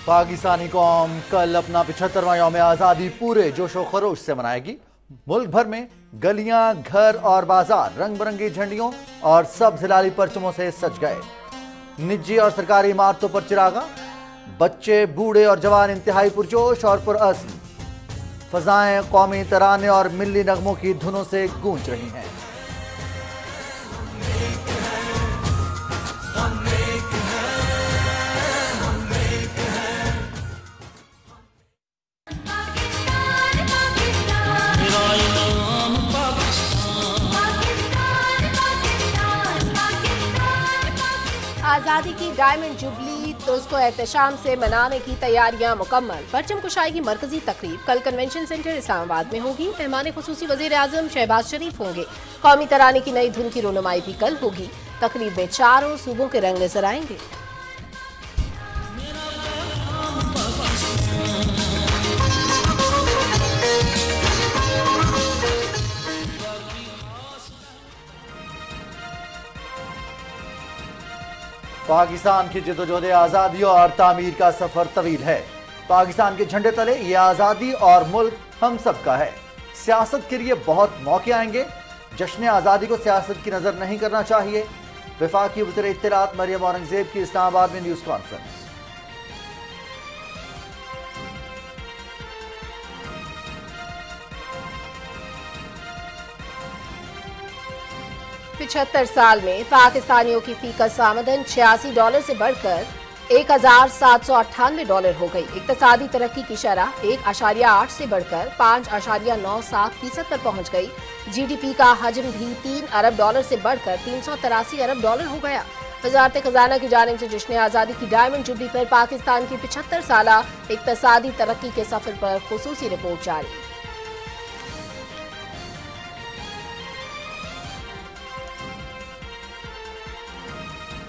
पाकिस्तानी कौम कल अपना 75वां यौम आज़ादी पूरे जोशो खरोश से मनाएगी। मुल्क भर में गलियां, घर और बाजार रंग बिरंगी झंडियों और सब्ज हिलाली परचमों से सज गए। निजी और सरकारी इमारतों पर चिरागा, बच्चे, बूढ़े और जवान इंतहाई पुरजोश और पुरअज़्म। फजाएं कौमी तराने और मिल्ली नगमों की धुनों से गूंज रही हैं। आज़ादी की डायमंड जुबली तो उसको एहतशाम से मनाने की तैयारियां मुकम्मल। परचम कुशाई की मरकजी तकरीब कल कन्वेंशन सेंटर इस्लामाबाद में होगी। मेहमान खुसूसी वज़ीर आज़म शहबाज शरीफ होंगे। कौमी तराने की नई धुन की रोनुमाई भी कल होगी। तकरीब में चारों सूबों के रंग नजर आएंगे। पाकिस्तान की जदोजहद आज़ादी और तामीर का सफ़र तवील है। पाकिस्तान के झंडे तले ये आज़ादी और मुल्क हम सब का है। सियासत के लिए बहुत मौके आएंगे। जश्न आज़ादी को सियासत की नज़र नहीं करना चाहिए। वफाकी वज़ीर इत्तलात मरियम औरंगज़ेब की इस्लामाबाद में न्यूज़ कॉन्फ्रेंस। $75 साल में पाकिस्तानियों की फीकस आमदन $86 से बढ़कर $1,798 हो गई। इक्तसादी तरक्की की शरह 1.8 से बढ़कर 5.97% पर पहुंच गई। GDP का हजम भी $3 अरब से बढ़कर $383 अरब हो गया। वज़ारत खजाना की जानिब से जश्न आज़ादी की डायमंड जुबली पर पाकिस्तान की 75 साला इक्तसादी तरक्की के सफर पर खुसूसी रिपोर्ट जारी।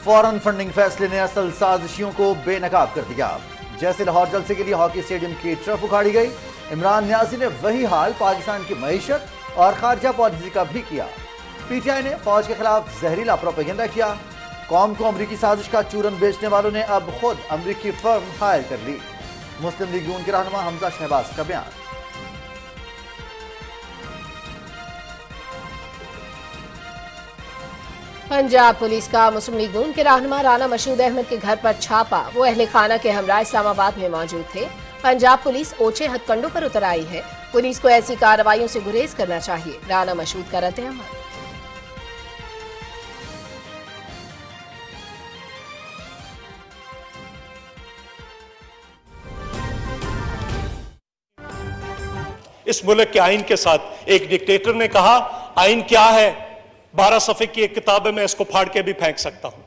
फौरन फंडिंग फैसले ने असल साजिशियों को बेनकाब कर दिया। जैसे लाहौर जलसे के लिए हॉकी स्टेडियम की ट्रफ उखाड़ी गई, इमरान न्याजी ने वही हाल पाकिस्तान की मईशत और खारजा पॉलिसी का भी किया। PTI ने फौज के खिलाफ जहरीला प्रोपेगेंडा किया। कौम को अमरीकी साजिश का चूरन बेचने वालों ने अब खुद अमरीकी फर्म हायर कर ली। मुस्लिम लीग नून के रहनुमा हमजा शहबाज का बयान। पंजाब पुलिस का मुस्लिम लीग नून के रहनुमा राना मशहूद अहमद के घर पर छापा। वो अहले खाना के हमरा इस्लामाबाद में मौजूद थे। पंजाब पुलिस ओछे हथकंडों पर उतर आई है। पुलिस को ऐसी कार्रवाइयों से गुरेज करना चाहिए। राना मशहूद का रद्द अमल। इस मुल्क के आइन के साथ एक डिक्टेटर ने कहा आइन क्या है, 12 सफ़े की एक किताब है, मैं इसको फाड़ के भी फेंक सकता हूं।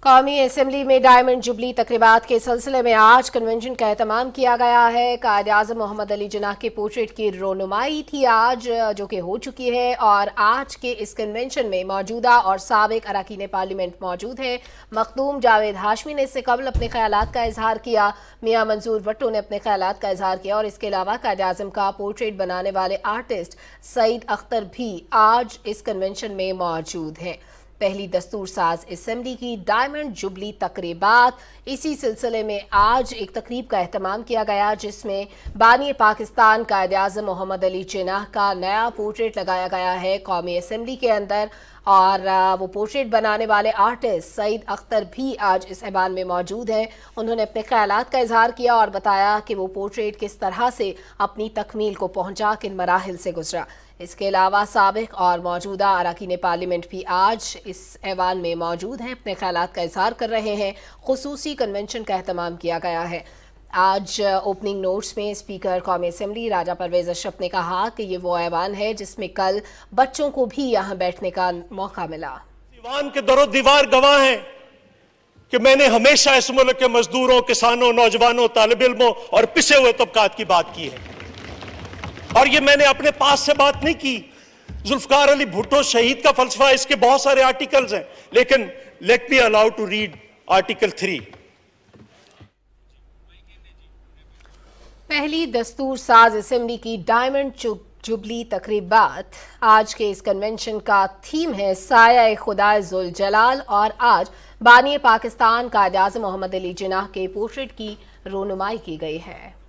कौमी असेंबली में डायमंड जुबली तकरीबात के सिलसिले में आज कन्वेंशन का एहतमाम किया गया है। कायद-ए-आज़म मोहम्मद अली जिन्नाह के पोर्ट्रेट की रोनुमाई थी आज, जो कि हो चुकी है। और आज के इस कन्वेंशन में मौजूदा और साबिक अरकान पार्लियामेंट मौजूद हैं। मखदूम जावेद हाशमी ने इससे कबल अपने ख्यालात का इजहार किया। मियां मंजूर भट्टो ने अपने ख्यालात का इजहार किया। और इसके अलावा कायद-ए-आज़म का पोर्ट्रेट बनाने वाले आर्टिस्ट सईद अख्तर भी आज इस कन्वेंशन में मौजूद हैं। पहली दस्तूर साज असेंबली की डायमंड जुबली तकरीबात, इसी सिलसिले में आज एक तकरीब का एहतमाम किया गया जिसमें बानी पाकिस्तान कायद-ए-आज़म मोहम्मद अली जिन्नाह का नया पोर्ट्रेट लगाया गया है कौमी असेंबली के अंदर। और वो पोर्ट्रेट बनाने वाले आर्टिस्ट सईद अख्तर भी आज इस ऐवान में मौजूद हैं। उन्होंने अपने ख्यालात का इजहार किया और बताया कि वो पोर्ट्रेट किस तरह से अपनी तकमील को पहुंचा, किन मराहिल से गुजरा। इसके अलावा साबिक और मौजूदा अरकान पार्लियामेंट भी आज इस ऐवान में मौजूद हैं, अपने ख्यालात का इजहार कर रहे हैं। खुसूसी कन्वेंशन का एहतमाम किया गया है। आज ओपनिंग नोट्स में स्पीकर कौमी असेंबली राजा परवेज अशरफ ने कहा कि ये वो ऐवान है जिसमें कल बच्चों को भी यहाँ बैठने का मौका मिला। दीवान के दरो दीवार गवाह हैं कि मैंने हमेशा इस मुल्क के मजदूरों, किसानों, नौजवानों, तालिब इल्मों और पिसे हुए तबकात की बात की है। और ये मैंने अपने पास से बात नहीं की। जुल्फकार अली भुट्टो शहीद का फलसफा, इसके बहुत सारे आर्टिकल्स हैं, लेकिन let me allow to read article 3। पहली दस्तूर साज असेंबली की डायमंड जुबली तकरीबात। आज के इस कन्वेंशन का थीम है साया खुदा जुल जलाल और आज बानी पाकिस्तान कायद आज़म मोहम्मद अली जिन्नाह के पोर्ट्रेट की रोनुमाई की गई है।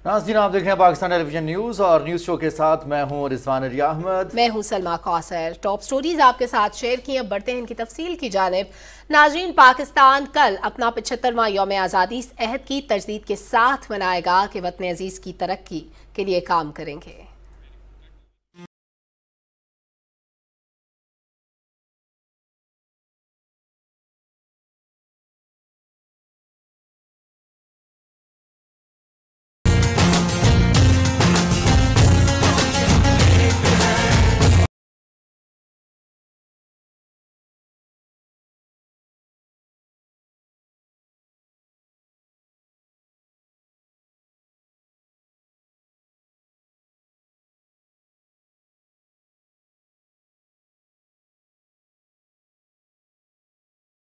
नाज़रीन, आप देख रहे हैं पाकिस्तान टेलीविजन न्यूज़ और न्यूज़ शो के साथ मैं हूं रिजवान अली अहमद। मैं हूं सलमा कौसर। टॉप स्टोरीज आपके साथ शेयर की। अब बढ़ते हैं इनकी तफसील की जानिब। नाज़रीन, पाकिस्तान कल अपना 75वां यौम आज़ादी इस अहद की तजदीद के साथ मनाएगा कि वतन अजीज़ की तरक्की के लिए काम करेंगे।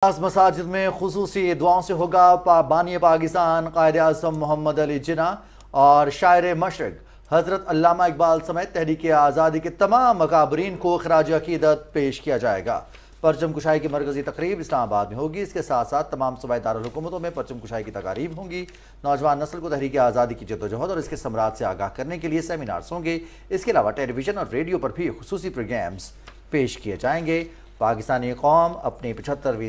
मसाजिद में खुसूसी दुआओं से होगा बानी पाकिस्तान कायद आज़म मोहम्मद अली जिन्नाह और शायर मशरक हज़रत अल्लामा इकबाल समेत तहरीक आज़ादी के तमाम मकाबरीन को खराज अकीदत पेश किया जाएगा। परचम कुशाई की मरकजी तकरीब इस्लामाबाद में होगी। इसके साथ साथ तमाम सूबाई दारुल-हुकूमतों में परचम कुशाई की तकारीब होंगी। नौजवान नस्ल को तहरीक आज़ादी की जद्दोजहद और इसके समरात से आगाह करने के लिए सेमिनार्स होंगे। इसके अलावा टेलीविजन और रेडियो पर भी खुसूसी प्रोग्राम्स पेश किए जाएंगे। पाकिस्तानी कौम अपनी 75वीं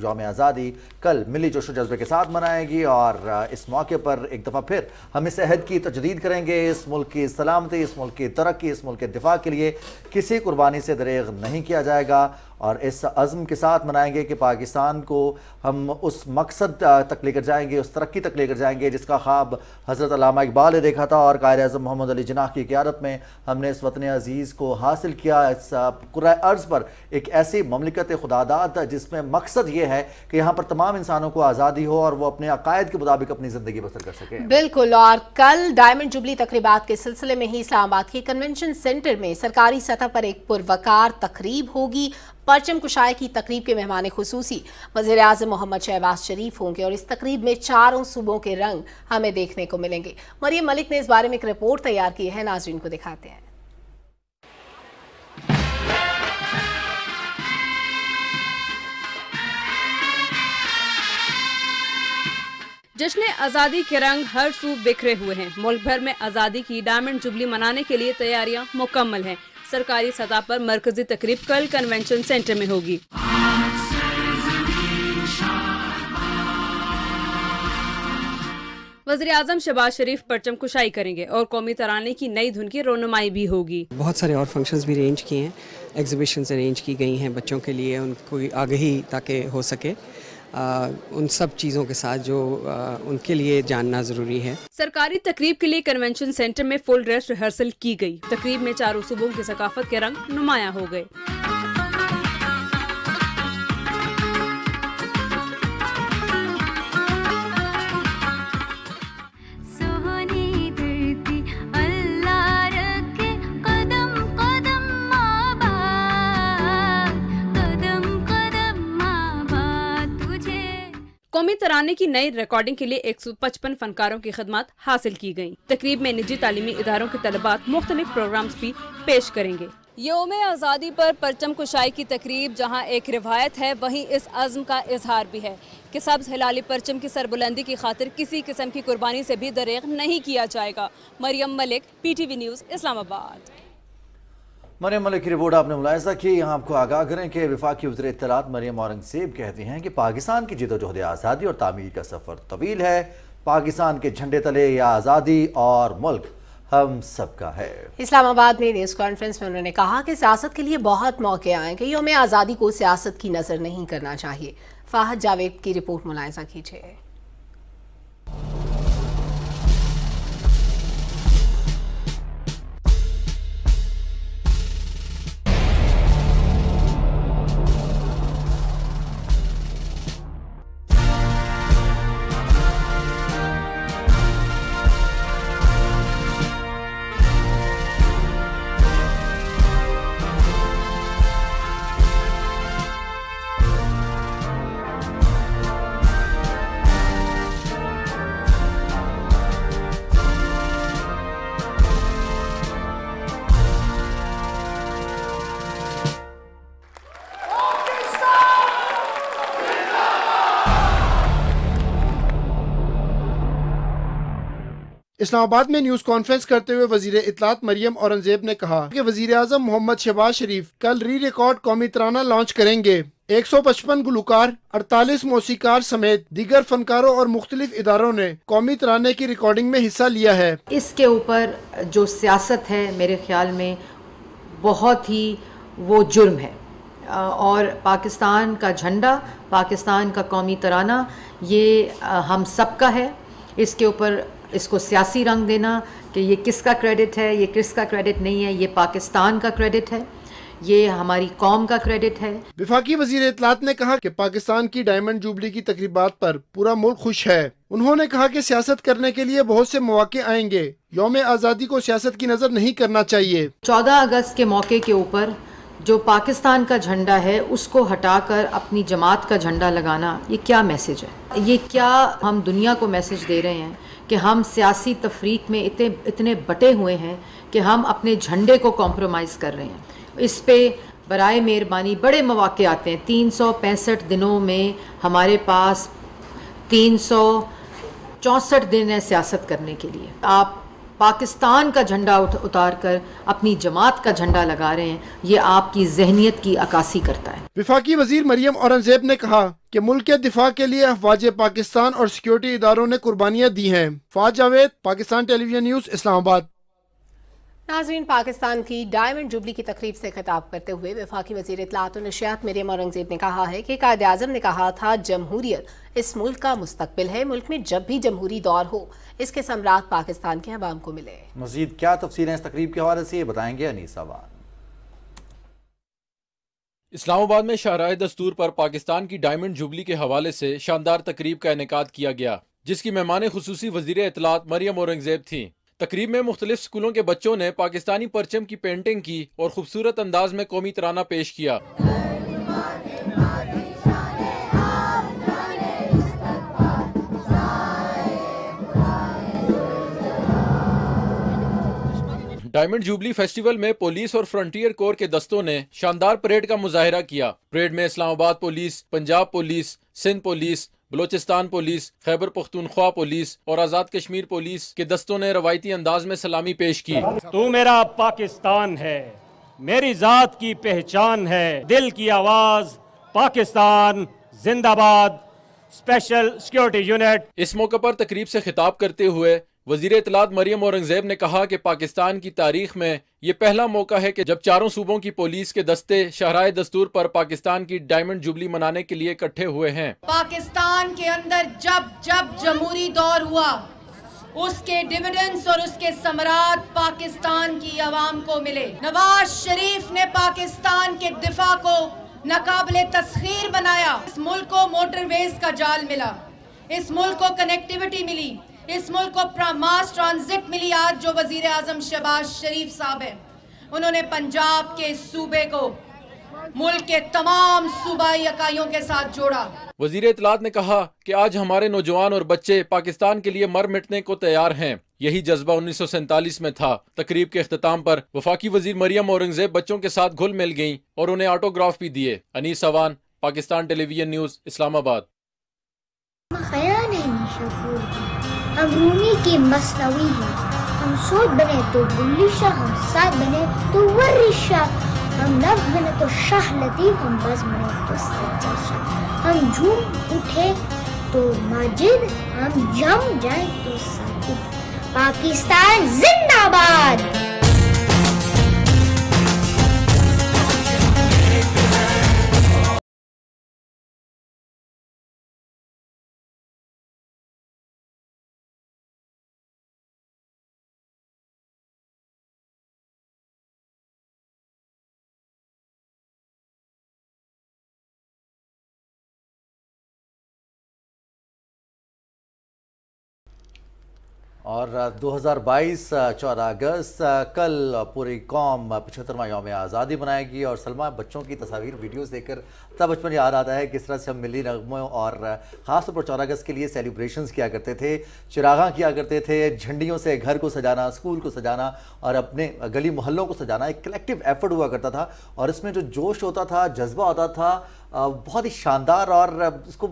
यौम आज़ादी कल मिली जोशो जज्बे के साथ मनाएगी और इस मौके पर एक दफ़ा फिर हम इस अहद की तजदीद करेंगे। इस मुल्क की सलामती, इस मुल्क की तरक्की, इस मुल्क के दिफा के लिए किसी कुर्बानी से दरेग नहीं किया जाएगा और इस अज़्म के साथ मनाएंगे कि पाकिस्तान को हम उस मकसद तक लेकर जाएंगे, उस तरक्की तक लेकर जाएंगे जिसका ख्वाब हज़रत अल्लामा इकबाल ने देखा था और कायद आज़म मोहम्मद अली जिन्नाह की क़यादत में हमने इस वतन अजीज़ को हासिल किया। इस कुर्रा अर्ज़ पर एक ऐसी ममलिकत खुदादाद जिसमें मकसद ये है कि यहाँ पर तमाम इंसानों को आज़ादी हो और वो अपने अकायद के मुताबिक अपनी ज़िंदगी बसर कर सकें। बिल्कुल। और कल डायमंड जुबली तकरीबात के सिलसिले में ही इस्लामाबाद के कन्वेंशन सेंटर में सरकारी सतह पर एक पुरवकार तकरीब होगी। परचम कुशाई की तकरीब के मेहमान खुसूसी वज़ीर आज़म मोहम्मद शहबाज शरीफ होंगे और इस तकरीब में चारों सूबों के रंग हमें देखने को मिलेंगे। मरियम मलिक ने इस बारे में एक रिपोर्ट तैयार की है, नाज़रीन को दिखाते हैं। जश्न आज़ादी के रंग हर सू बिखरे हुए हैं। मुल्क भर में आज़ादी की डायमंड जुबली मनाने के लिए तैयारियां मुकम्मल हैं। सरकारी सतह पर मरकजी तकरीब कल कन्वेंशन सेंटर में होगी। वज़ीर आज़म शहबाज शरीफ परचम कुशाई करेंगे और कौमी तराने की नई धुन की रोनुमाई भी होगी। बहुत सारे और फंक्शंस भी अरेंज किए हैं, एग्जीबिशंस अरेंज की गई हैं बच्चों के लिए, उनको आगाही ताकि हो सके उन सब चीज़ों के साथ जो उनके लिए जानना ज़रूरी है। सरकारी तकरीब के लिए कन्वेंशन सेंटर में फुल ड्रेस रिहर्सल की गई। तकरीब में चारों सूबों की सकाफत के रंग नुमाया हो गए। कौमी तराने की नई रिकॉर्डिंग के लिए 155 फनकारों की खिदमत हासिल की गयी। तकरीब में निजी तालीमी इदारों के तलबात मुख्तलिफ प्रोग्राम्स भी पेश करेंगे। यौम आज़ादी पर परचम कुशाई की तकरीब जहां एक रिवायत है, वहीं इस अज़्म का इजहार भी है कि सब्ज़ हिलाली परचम की सरबुलंदी की खातिर किसी किस्म की कुर्बानी से भी दरेग नहीं किया जाएगा। Maryam Malik, PTV news, Islamabad. मरियम मलिक की रिपोर्ट आपने मुलाहिज़ा की। यहाँ आपको आगाह करें कि वफाकी वज़ीर इत्तलात मरियम औरंगज़ेब कहती हैं कि पाकिस्तान की जिद्दोजहद आज़ादी और तामीर का सफ़र तवील है। पाकिस्तान के झंडे तले या आज़ादी और मुल्क हम सबका है। इस्लामाबाद में न्यूज़ कॉन्फ्रेंस में उन्होंने कहा कि सियासत के लिए बहुत मौके आए कि यौम आज़ादी को सियासत की नज़र नहीं करना चाहिए। फाहद जावेद की रिपोर्ट मुलाहिज़ा कीजिए। इस्लामाबाद में न्यूज कॉन्फ्रेंस करते हुए वजीर इत्तलात मरियम औरंगजेब ने कहा कि वजीर आजम मोहम्मद शहबाज शरीफ कल री रिकॉर्ड कौमी तराना लॉन्च करेंगे। 155 गुलकार, 48 मौसीकार समेत दीगर फनकारों और मुख्तलिफ इदारों ने कौमी तराने की रिकॉर्डिंग में हिस्सा लिया है। इसके ऊपर जो सियासत है मेरे ख्याल में बहुत ही वो जुर्म है और पाकिस्तान का झंडा, पाकिस्तान का कौमी तराना ये हम सब का है। इसके ऊपर इसको सियासी रंग देना कि ये किसका क्रेडिट है, ये किसका क्रेडिट नहीं है, ये पाकिस्तान का क्रेडिट है, ये हमारी कौम का क्रेडिट है। वफाकी वजीर इत्तलात ने कहा कि पाकिस्तान की डायमंड जुबली की तकरीबात पर पूरा मुल्क खुश है। उन्होंने कहा कि सियासत करने के लिए बहुत से मौके आएंगे, यौम आज़ादी को सियासत की नज़र नहीं करना चाहिए। 14 अगस्त के मौके के ऊपर जो पाकिस्तान का झंडा है उसको हटाकर अपनी जमात का झंडा लगाना, ये क्या मैसेज है? ये क्या हम दुनिया को मैसेज दे रहे हैं कि हम सियासी तफरीक में इतने बटे हुए हैं कि हम अपने झंडे को कॉम्प्रोमाइज़ कर रहे हैं। इस पे बराए मेहरबानी बड़े मौके आते हैं। 365 दिनों में हमारे पास 364 दिन है सियासत करने के लिए। आप पाकिस्तान का झंडा उतार कर अपनी जमात का झंडा लगा रहे हैं, ये आपकी जहनियत की अक्कासी करता है। वफाकी वजीर मरियम औरंगजेब ने कहा कि मुल्क के दिफा के लिए अफवाज पाकिस्तान और सिक्योरिटी इदारों ने कुर्बानियां दी हैं। फाज जावेद, पाकिस्तान टेलीविजन न्यूज़, इस्लामाबाद। नाज़रीन, पाकिस्तान की डायमंड जुबली की तकरीब से खिताब करते हुए वफाकी वज़ीर इत्तलात और नशियात मरियम औरंगजेब ने कहा है कि कायद-ए-आज़म ने कहा था जमहूरियत इस मुल्क का मुस्तकबिल है। मुल्क में जब भी जमहूरी दौर हो इसके सम्राट पाकिस्तान के अवाम को मिले। मज़ीद क्या तफसीलें इस तकरीब के हवाले से ये बताएंगे अनीस अवान। इस्लामाबाद में शाहराए दस्तूर पर पाकिस्तान की डायमंड जुबली के हवाले से शानदार तकरीब का इनेकाद किया गया, जिसकी मेहमान खुसूसी वज़ीर इत्तलात मरियम औरंगजेब थी। तकरीब में मुख्तलिफ स्कूलों के बच्चों ने पाकिस्तानी परचम की पेंटिंग की और खूबसूरत अंदाज में कौमी तराना पेश किया। डायमंड जुबली फेस्टिवल में पुलिस और फ्रंटियर कोर के दस्तों ने शानदार परेड का मुजाहिरा किया। परेड में Islamabad police, Punjab police, Sindh police, Balochistan police, Khyber Pakhtunkhwa police और आज़ाद कश्मीर पुलिस के दस्तों ने रवायती अंदाज में सलामी पेश की। तू मेरा पाकिस्तान है, मेरी जात की पहचान है, दिल की आवाज पाकिस्तान जिंदाबाद, स्पेशल सिक्योरिटी यूनिट। इस मौके पर तकरीब से खिताब करते हुए वजीर इत्तलात मरियम औरंगजेब ने कहा कि पाकिस्तान की तारीख में ये पहला मौका है कि जब चारों सूबों की पुलिस के दस्ते शाहराए दस्तूर पर पाकिस्तान की डायमंड जुबली मनाने के लिए इकट्ठे हुए हैं। पाकिस्तान के अंदर जब जब जमहूरी दौर हुआ उसके डिविडेंड्स और उसके समरात पाकिस्तान की आवाम को मिले। नवाज शरीफ ने पाकिस्तान के दिफा को नाकाबिले तस्खीर बनाया। इस मुल्क को मोटरवेज का जाल मिला, इस मुल्क को कनेक्टिविटी मिली, इस मुल्क को मास ट्रांजिट मिली। आज जो वजीर आजम शहबाज शरीफ साहब हैं, उन्होंने पंजाब के सूबे को मुल्क के तमाम सूबाई इकाइयों के साथ जोड़ा। वजीर इत्तलात ने कहा कि आज हमारे नौजवान और बच्चे पाकिस्तान के लिए मर मिटने को तैयार हैं। यही जज्बा 1947 में था। तकरीब के इख्तिताम पर वफाकी वजीर मरियम औरंगजेब बच्चों के साथ घुल मिल गईं और उन्हें ऑटोग्राफ भी दिए। Anees Awan, Pakistan television news, Islamabad. हम रूमी की मसनवी हैं, हम सोच बने तो बुल्ली शाह, हम साथ बने तो वर्री शाह, हम नफ बने तो शाह लतीफ, हम बस बने तो सच्चा शाह, हम झूम उठे तो माजिद, हम जम जाए तो साकिब। पाकिस्तान जिंदाबाद। और 2022 14 अगस्त कल पूरी कौम 75वां यौम आज़ादी मनाएगी और सलमा बच्चों की तस्वीर वीडियोस देखकर तब बचपन याद आता है किस तरह से हम मिली नगमों और ख़ास तौर पर 14 अगस्त के लिए सेलिब्रेशंस किया करते थे, चिरागा किया करते थे, झंडियों से घर को सजाना, स्कूल को सजाना और अपने गली मोहल्लों को सजाना एक कलेक्टिव एफर्ट हुआ करता था। और इसमें जो जोश होता था, जज्बा होता था, बहुत ही शानदार, और इसको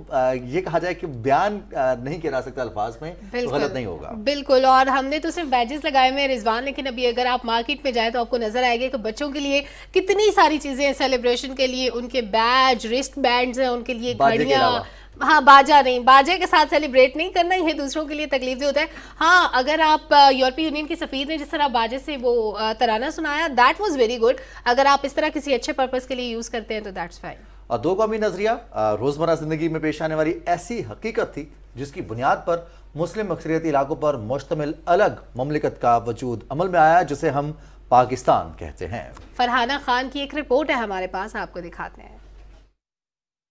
ये कहा जाए कि बयान नहीं किया जा सकता अल्फाज में, तो गलत नहीं होगा। बिल्कुल, और हमने तो सिर्फ बैजेस लगाए हुए हैं रिजवान, लेकिन अभी अगर आप मार्केट में जाए तो आपको नजर आएगा कि बच्चों के लिए कितनी सारी चीजें हैं सेलिब्रेशन के लिए। उनके बैज, रिस्ट बैंड्स हैं, उनके लिए घड़ियां, हाँ बाजा नहीं, बाजे के साथ सेलिब्रेट नहीं करना, ये दूसरों के लिए तकलीफ दे होता है। हाँ, अगर आप यूरोपीय यूनियन के सफीर ने जिस तरह बाजे से वो तराना सुनाया, दैट वाज वेरी गुड। अगर आप इस तरह किसी अच्छे पर्पस के लिए यूज करते हैं तो दैट्स फाइन। और दो कौमी नजरिया रोजमर्रा जिंदगी में पेश आने वाली ऐसी हकीकत थी जिसकी बुनियाद पर मुस्लिम अक्सरियती इलाकों पर मुश्तमिल अलग ममलिकत का वजूद अमल में आया, जिसे हम पाकिस्तान कहते हैं। फरहाना खान की एक रिपोर्ट है हमारे पास, आपको दिखाते हैं।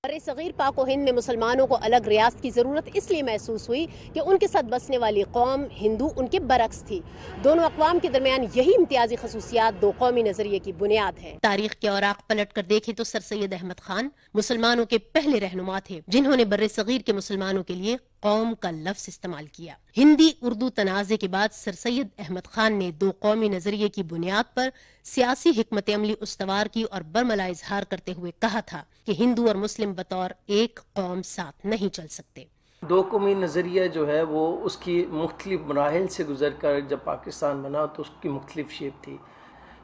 सगीर पाक व हिंद में मुसलमानों को अलग रियासत की ज़रूरत इसलिए महसूस हुई कि उनके साथ बसने वाली कौम हिंदू उनके बरक्स थी। दोनों अक़वाम के दरमियान यही इम्तियाजी खसूसियात दो कौमी नजरिए की बुनियाद है। तारीख के औराक पलट कर देखें तो सर सैयद अहमद खान मुसलमानों के पहले रहनुमा थे, जिन्होंने बर्रे सगीर के मुसलमानों के लिए कौम का लफ्ज इस्तेमाल किया। हिंदी उर्दू तनाज़े के बाद सर सैयद अहमद खान ने दो कौमी नजरिए की बुनियाद पर सियासी हिकमत अमली उस्तवार की और बरमला इजहार करते हुए कहा था कि हिंदू और मुस्लिम बतौर एक कौम साथ नहीं चल सकते। दो कौमी नज़रिया जो है वो उसकी मुख्तलिफ मराहिल से गुजर कर जब पाकिस्तान बना तो उसकी मुख्तलिफ शेप थी।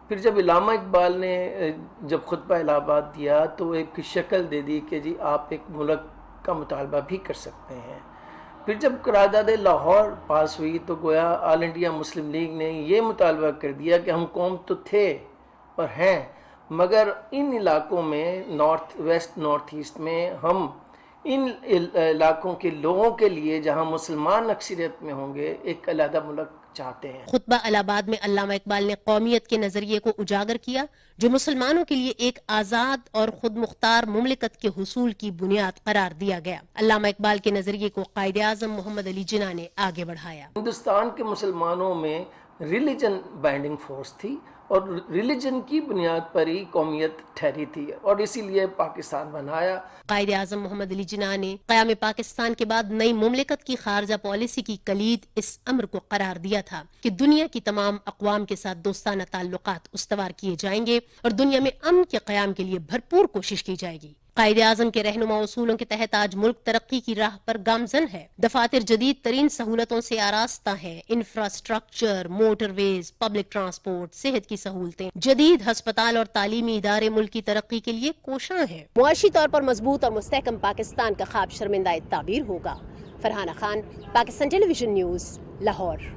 फिर जब इलामा इकबाल ने जब खुतबा इलाहाबाद दिया तो एक शक्ल दे दी कि जी आप एक मुल्क का मुतालबा भी कर सकते हैं। फिर जब करारदाद लाहौर पास हुई तो गोया ऑल इंडिया मुस्लिम लीग ने ये मुतालबा कर दिया कि हम कौम तो थे और हैं, मगर इन इलाकों में नॉर्थ वेस्ट नॉर्थ ईस्ट में हम इन इलाकों के लोगों के लिए जहां मुसलमान अक्सरियत में होंगे एक अलग मुल्क चाहते हैं। खुतबा इलाहाबाद में अल्लामा इकबाल ने कौमियत के नजरिए को उजागर किया, जो मुसलमानों के लिए एक आजाद और खुद मुख्तार मुमलिकत के हुसूल की बुनियाद करार दिया गया। अल्लामा इकबाल के नजरिए को कायदे आजम मोहम्मद अली जिन्ना ने आगे बढ़ाया। हिंदुस्तान के मुसलमानों में रिलीजन बाइंडिंग फोर्स थी और रिलीजन की बुनियाद पर ही कौमियत ठहरी थी और इसीलिए पाकिस्तान बनाया। कायदे आजम मोहम्मद अली जिन्ना ने क़याम पाकिस्तान के बाद नई मुमलिकत की खारजा पॉलिसी की कलीद इस अम्र को करार दिया था कि दुनिया की तमाम अक़वाम के साथ दोस्ताना ताल्लुकात उस्तवार किए जाएंगे और दुनिया में अमन के क़याम के लिए भरपूर कोशिश की जाएगी। कायदे आजम के रहनुमा उसूलों के तहत आज मुल्क तरक्की की राह पर गामजन है। दफातर जदीद तरीन सहूलतों से आरास्ता है। इंफ्रास्ट्रक्चर, मोटरवेज, पब्लिक ट्रांसपोर्ट, सेहत की सहूलतें, जदीद हस्पताल और तालीमी इदारे मुल्क की तरक्की के लिए कोशां है। मुआशी तौर पर मजबूत और मुस्तहकम पाकिस्तान का ख्वाब शर्मिंदा ताबीर होगा। Farhana Khan, Pakistan television news, Lahore.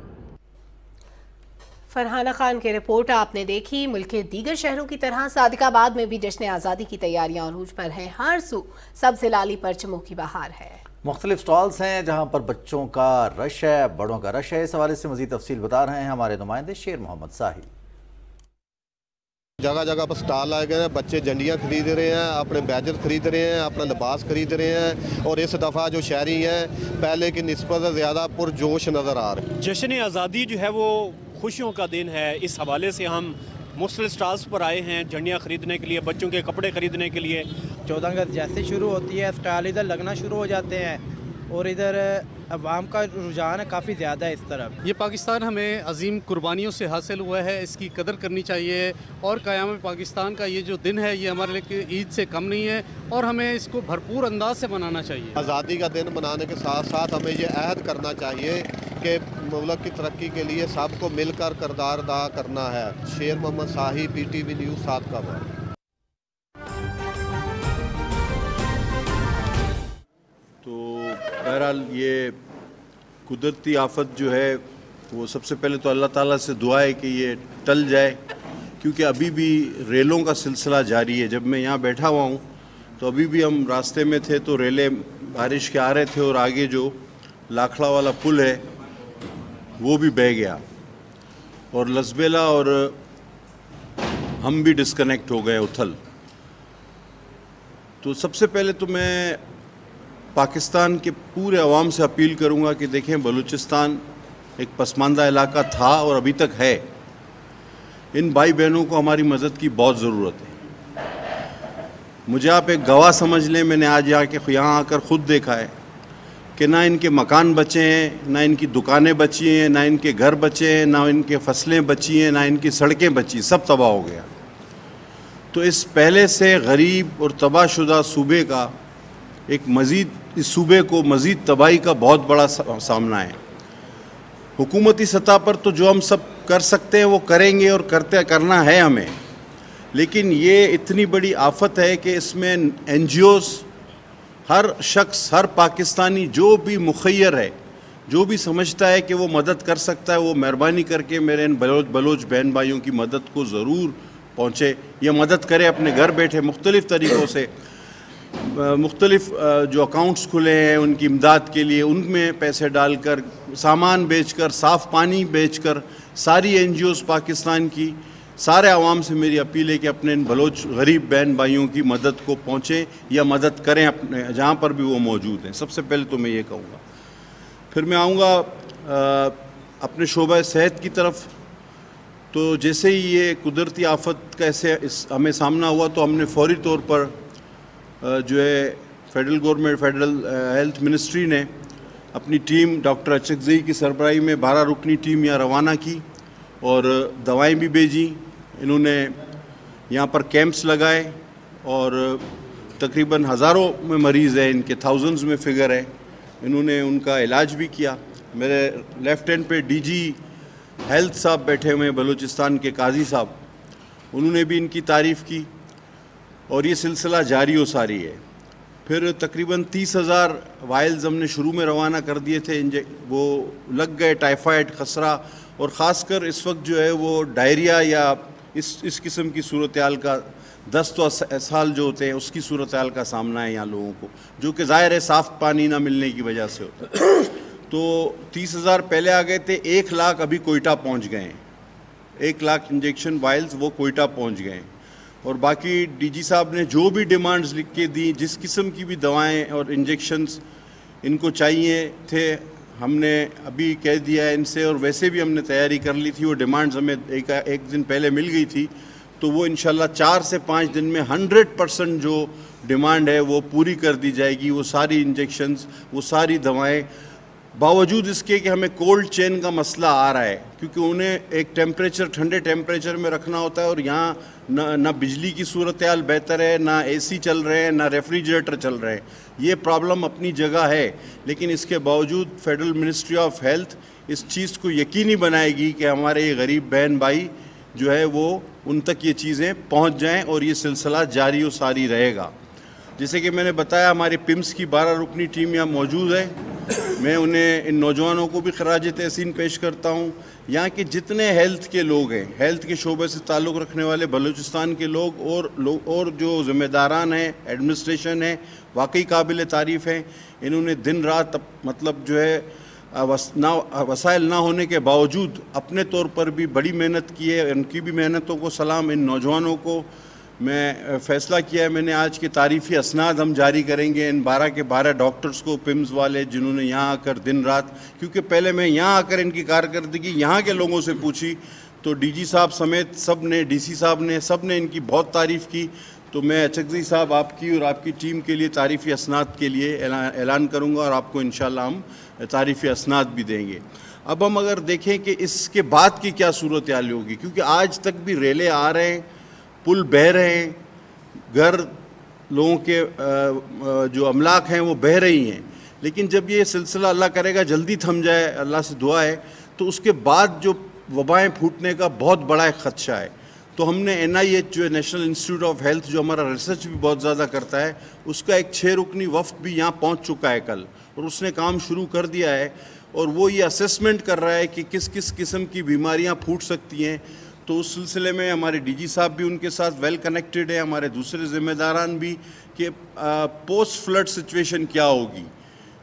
फरहाना खान की रिपोर्ट आपने देखी। मुल्क के दीगर शहरों की तरह सादिकाबाद में भी जश्न आज़ादी की तैयारियां अरूज पर हैं। हर सू सबसे लाली परचमों की बहार है। मुख्तलिफ स्टॉल्स हैं जहां पर बच्चों का रश है, बड़ों का रश है। इस हवाले से मजीद तफसील बता रहे हैं हमारे नुमाइंदे शेर मोहम्मद साहिब। जगह जगह पर स्टॉल लगे गए हैं, बच्चे झंडियाँ खरीद रहे हैं, अपने बैजर खरीद रहे हैं, अपना लिबास खरीद रहे हैं और इस दफ़ा जो शहरी हैं पहले की निस्बत ज़्यादा पुरजोश नज़र आ रहे हैं। जश्न आज़ादी जो है वो खुशियों का दिन है। इस हवाले से हम मुख्तलिफ स्टॉल्स पर आए हैं झंडियाँ खरीदने के लिए, बच्चों के कपड़े खरीदने के लिए। 14 अगस्त जैसे शुरू होती है स्टॉल इधर लगना शुरू हो जाते हैं और इधर अवाम का रुझान काफ़ी ज़्यादा है इस तरफ। ये पाकिस्तान हमें अजीम कुर्बानियों से हासिल हुआ है, इसकी कदर करनी चाहिए और क़याम पाकिस्तान का ये जो दिन है ये हमारे लिए ईद से कम नहीं है और हमें इसको भरपूर अंदाज से मनाना चाहिए। आज़ादी का दिन मनाने के साथ साथ हमें ये अहद करना चाहिए कि मुल्क की तरक्की के लिए सबको मिलकर किरदार अदा करना है। शेर मोहम्मद साहिब, PTV न्यूज़, सादिकाबाद। तो बहरहाल ये कुदरती आफत जो है वो सबसे पहले तो अल्लाह ताला से दुआ है कि ये टल जाए, क्योंकि अभी भी रेलों का सिलसिला जारी है। जब मैं यहाँ बैठा हुआ हूँ तो अभी भी हम रास्ते में थे तो रेलें बारिश के आ रहे थे और आगे जो लाखड़ा वाला पुल है वो भी बह गया और लसबेला और हम भी डिस्कनेक्ट हो गए उथल। तो सबसे पहले तो मैं पाकिस्तान के पूरे अवाम से अपील करूंगा कि देखें, बलूचिस्तान एक पसमानदा इलाका था और अभी तक है। इन भाई बहनों को हमारी मदद की बहुत ज़रूरत है। मुझे आप एक गवाह समझ लें, मैंने आज यहाँ आकर ख़ुद देखा है कि ना इनके मकान बचे हैं, ना इनकी दुकानें बची हैं, ना इनके घर बचे हैं, ना इनके फसलें बची हैं, ना इनकी सड़कें बची, सब तबाह हो गया। तो इस पहले से गरीब और तबाहशुदा सूबे का एक मज़ीद, इस सूबे को मज़ीद तबाही का बहुत बड़ा सामना है। हुकूमती सतह पर तो जो हम सब कर सकते हैं वो करेंगे और करना है हमें, लेकिन ये इतनी बड़ी आफत है कि इसमें NGOs, हर शख्स, हर पाकिस्तानी जो भी मुखय्यर है, जो भी समझता है कि वो मदद कर सकता है, वो मेहरबानी करके मेरे इन बलोच बहन भाइयों की मदद को ज़रूर पहुँचे या मदद करे अपने घर बैठे मुख्तलिफ़ तरीक़ों से। मुख्तलिफ़ जो अकाउंट्स खुले हैं उनकी इमदाद के लिए, उनमें पैसे डालकर, सामान बेचकर, साफ़ पानी बेचकर, सारी NGOs पाकिस्तान की, सारे आवाम से मेरी अपील है कि अपने इन बलोच गरीब बहन भाइयों की मदद को पहुँचें या मदद करें अपने जहाँ पर भी वो मौजूद हैं। सबसे पहले तो मैं ये कहूँगा। फिर मैं आऊँगा अपने शोबा सेहत की तरफ। तो जैसे ही ये कुदरती आफत कैसे हमें सामना हुआ तो हमने फौरी तौर पर जो है फेडरल हेल्थ मिनिस्ट्री ने अपनी टीम डॉक्टर अचकज़ई की सरबराही में 12 रुकनी टीम यहाँ रवाना की और दवाएं भी भेजी। इन्होंने यहाँ पर कैंप्स लगाए और तकरीबन हज़ारों में मरीज़ हैं, इनके थाउजेंड्स में फिगर है। इन्होंने उनका इलाज भी किया। मेरे लेफ्ट हैंड पे DG हेल्थ साहब बैठे हुए हैं, बलूचिस्तान के काजी साहब, उन्होंने भी इनकी तारीफ़ की और ये सिलसिला जारी व सारी है। फिर तकरीबन 30,000 वायल्स हमने शुरू में रवाना कर दिए थे, वो लग गए। टाइफाइड, खसरा और ख़ासकर इस वक्त जो है वो डायरिया या इस किस्म की सूरत हाल का, दस्त व इसहाल जो होते हैं उसकी सूरत हाल का सामना है यहाँ लोगों को, जो कि ज़ाहिर है साफ़ पानी ना मिलने की वजह से होता है। तो 30,000 पहले आ गए थे, 1 लाख अभी कोयटा पहुँच गए हैं। 1 लाख इंजेक्शन वायल्स वो कोयटा पहुँच गए हैं। और बाकी DG साहब ने जो भी डिमांड्स लिख के दी, जिस किस्म की भी दवाएं और इंजेक्शंस इनको चाहिए थे, हमने अभी कह दिया है इनसे। और वैसे भी हमने तैयारी कर ली थी, वो डिमांड्स हमें एक दिन पहले मिल गई थी। तो वो इंशाल्लाह 4 से 5 दिन में 100% जो डिमांड है वो पूरी कर दी जाएगी। वो सारी इंजेक्शंस, वो सारी दवाएं, बावजूद इसके कि हमें कोल्ड चेन का मसला आ रहा है, क्योंकि उन्हें एक टेम्परेचर, ठंडे टेम्परेचर में रखना होता है और यहाँ ना बिजली की सूरत हाल बेहतर है, ना AC चल रहे हैं, ना रेफ्रिजरेटर चल रहे हैं। ये प्रॉब्लम अपनी जगह है, लेकिन इसके बावजूद फेडरल मिनिस्ट्री ऑफ हेल्थ इस चीज़ को यकीनी बनाएगी कि हमारे ये गरीब बहन भाई जो है वो उन तक ये चीज़ें पहुँच जाएँ और ये सिलसिला जारी और सारी रहेगा। जैसे कि मैंने बताया, हमारे PIMS की 12 रुकनी टीम यहाँ मौजूद है। मैं उन्हें, इन नौजवानों को भी खराज तहसीन पेश करता हूँ। यहाँ के जितने हेल्थ के लोग हैं, हेल्थ के शोबे से ताल्लुक़ रखने वाले बलूचिस्तान के लोग और जो ज़िम्मेदारान हैं, एडमिनिस्ट्रेशन है, वाकई काबिल तारीफ़ हैं। इन्होंने दिन रात मतलब जो है वसाइल ना होने के बावजूद अपने तौर पर भी बड़ी मेहनत की है। उनकी भी मेहनतों को सलाम। इन नौजवानों को मैं फ़ैसला किया है, मैंने आज के तारीफ़ी असनाद हम जारी करेंगे इन 12 के 12 डॉक्टर्स को, PIMS वाले, जिन्होंने यहाँ आकर दिन रात, क्योंकि पहले मैं यहाँ आकर इनकी कारकर्दगी यहाँ के लोगों से पूछी तो DG साहब समेत सब ने, DC साहब ने, सब ने इनकी बहुत तारीफ़ की। तो मैं अचकज़ई साहब आपकी और आपकी टीम के लिए तारीफ़ी असनाद के लिए ऐलान करूँगा और आपको इंशाल्लाह हम तारीफ़ी असनाद भी देंगे। अब हम अगर देखें कि इसके बाद की क्या सूरत हाल होगी, क्योंकि आज तक भी रेले आ रहे हैं, पुल बह रहे हैं, घर लोगों के जो अमलाक हैं वो बह रही हैं, लेकिन जब ये सिलसिला अल्लाह करेगा जल्दी थम जाए, अल्लाह से दुआ है, तो उसके बाद जो वबाएं फूटने का बहुत बड़ा एक ख़दशा है। तो हमने NIH जो है, नेशनल इंस्टीट्यूट ऑफ हेल्थ, जो हमारा रिसर्च भी बहुत ज़्यादा करता है, उसका एक 6 रुकनी वफ़द भी यहाँ पहुँच चुका है कल, और उसने काम शुरू कर दिया है और वो ये असेसमेंट कर रहा है कि किस किस किस्म की बीमारियाँ फूट सकती हैं। तो उस सिलसिले में हमारे DG साहब भी उनके साथ वेल कनेक्टेड है, हमारे दूसरे ज़िम्मेदारान भी, कि पोस्ट फ्लड सिचुएशन क्या होगी।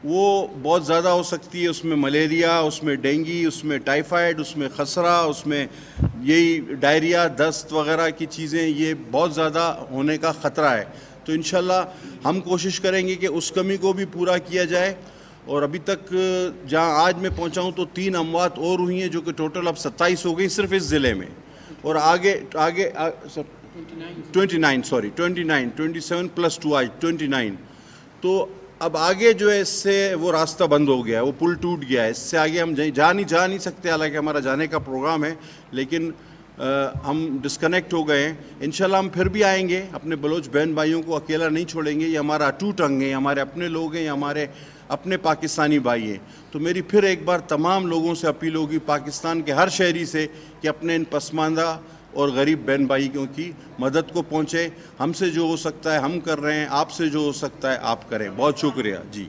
वो बहुत ज़्यादा हो सकती है, उसमें मलेरिया, उसमें डेंगू, उसमें टाइफाइड, उसमें खसरा, उसमें यही डायरिया, दस्त वगैरह की चीज़ें, ये बहुत ज़्यादा होने का ख़तरा है। तो इंशाल्लाह हम कोशिश करेंगे कि उस कमी को भी पूरा किया जाए। और अभी तक जहाँ आज मैं पहुँचा हूँ तो 3 अमवात और हुई हैं, जो कि टोटल अब 27 हो गई सिर्फ इस ज़िले में। और आगे 27 + 2 आज 29। तो अब आगे जो है इससे वो रास्ता बंद हो गया है, वो पुल टूट गया है, इससे आगे हम जा नहीं सकते। हालांकि हमारा जाने का प्रोग्राम है, लेकिन हम डिस्कनेक्ट हो गए हैं। इंशाल्लाह हम फिर भी आएंगे, अपने बलोच बहन भाइयों को अकेला नहीं छोड़ेंगे। ये हमारा अटूट अंग है, हमारे अपने लोग हैं, हमारे अपने पाकिस्तानी भाई हैं। तो मेरी फिर एक बार तमाम लोगों से अपील होगी, पाकिस्तान के हर शहरी से, कि अपने इन पसमानदा और गरीब बहन भाइयों की मदद को पहुँचे। हमसे जो हो सकता है हम कर रहे हैं, आपसे जो हो सकता है आप करें। बहुत शुक्रिया जी।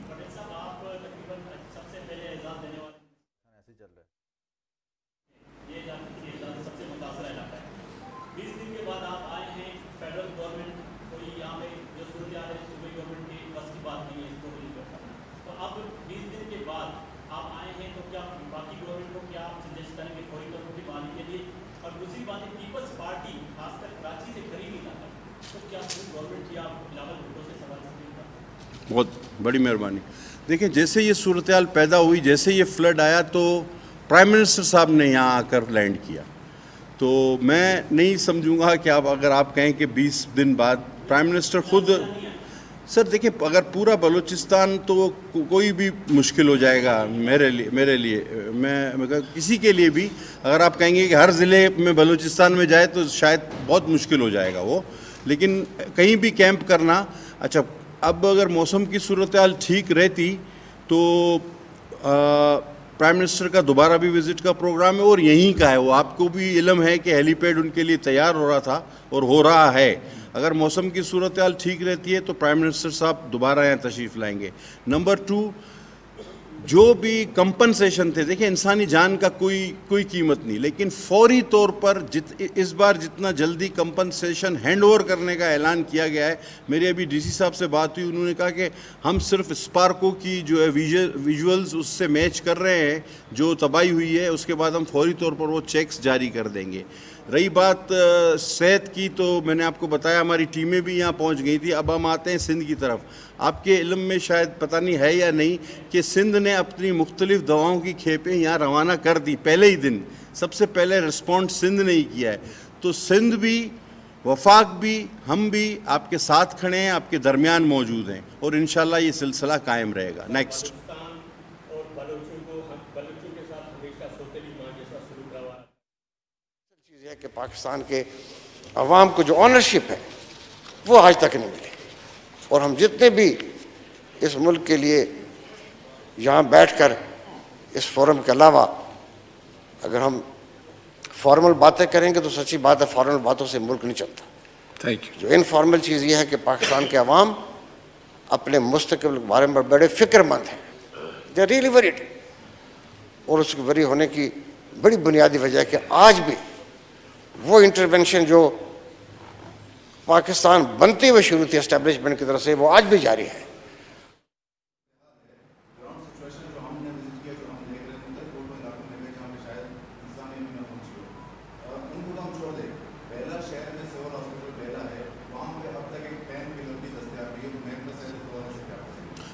बहुत बड़ी मेहरबानी। देखिए, जैसे ये सूरत हाल पैदा हुई, जैसे ये फ्लड आया, तो प्राइम मिनिस्टर साहब ने यहाँ आकर लैंड किया। तो मैं नहीं समझूंगा कि अगर आप कहें कि 20 दिन बाद प्राइम मिनिस्टर खुद, सर देखिए, अगर पूरा बलूचिस्तान, तो कोई भी मुश्किल हो जाएगा मेरे लिए मैं किसी के लिए भी। अगर आप कहेंगे कि हर ज़िले में बलूचिस्तान में जाए तो शायद बहुत मुश्किल हो जाएगा वो, लेकिन कहीं भी कैंप करना। अच्छा, अब अगर मौसम की सूरत हाल ठीक रहती तो प्राइम मिनिस्टर का दोबारा भी विज़िट का प्रोग्राम है, और यहीं का है। वो आपको भी इल्म है कि हेलीपैड उनके लिए तैयार हो रहा था और हो रहा है। अगर मौसम की सूरत हाल ठीक रहती है तो प्राइम मिनिस्टर साहब दोबारा यहाँ तशरीफ़ लाएंगे। नंबर 2, जो भी कंपनसेशन थे, देखिए इंसानी जान का कोई कीमत नहीं, लेकिन फौरी तौर पर इस बार जितना जल्दी कंपनसेशन हैंड ओवर करने का ऐलान किया गया है। मेरी अभी डीसी साहब से बात हुई, उन्होंने कहा कि हम सिर्फ स्पार्को की जो है विजुअल्स उससे मैच कर रहे हैं जो तबाही हुई है, उसके बाद हम फौरी तौर पर वो चेक्स जारी कर देंगे। रही बात सेहत की, तो मैंने आपको बताया हमारी टीमें भी यहाँ पहुँच गई थी। अब हम आते हैं सिंध की तरफ। आपके इल्म में शायद पता नहीं है या नहीं कि सिंध ने अपनी मुख्तलिफ दवाओं की खेपें यहाँ रवाना कर दी पहले ही दिन। सबसे पहले रिस्पॉन्ड सिंध ने ही किया है। तो सिंध भी, वफाक भी, हम भी आपके साथ खड़े हैं, आपके दरमियान मौजूद हैं, और इंशाल्लाह ये सिलसिला कायम रहेगा। नेक्स्ट, कि पाकिस्तान के अवाम को जो ऑनरशिप है वो आज तक नहीं मिली, और हम जितने भी इस मुल्क के लिए यहाँ बैठकर इस फोरम के अलावा अगर हम फॉर्मल बातें करेंगे तो सच्ची बात है, फॉर्मल बातों से मुल्क नहीं चलता। Thank you. जो इनफॉर्मल चीज़ ये है कि पाकिस्तान के अवाम अपने मुस्तक़बिल के बारे में बड़े फ़िक्रमंद हैं, दे रियली वरीड, और उसकी वरी होने की बड़ी बुनियादी वजह है कि आज भी वो इंटरवेंशन जो पाकिस्तान बनते हुए शुरू थी एस्टेब्लिशमेंट की तरफ से, वो आज भी जारी है।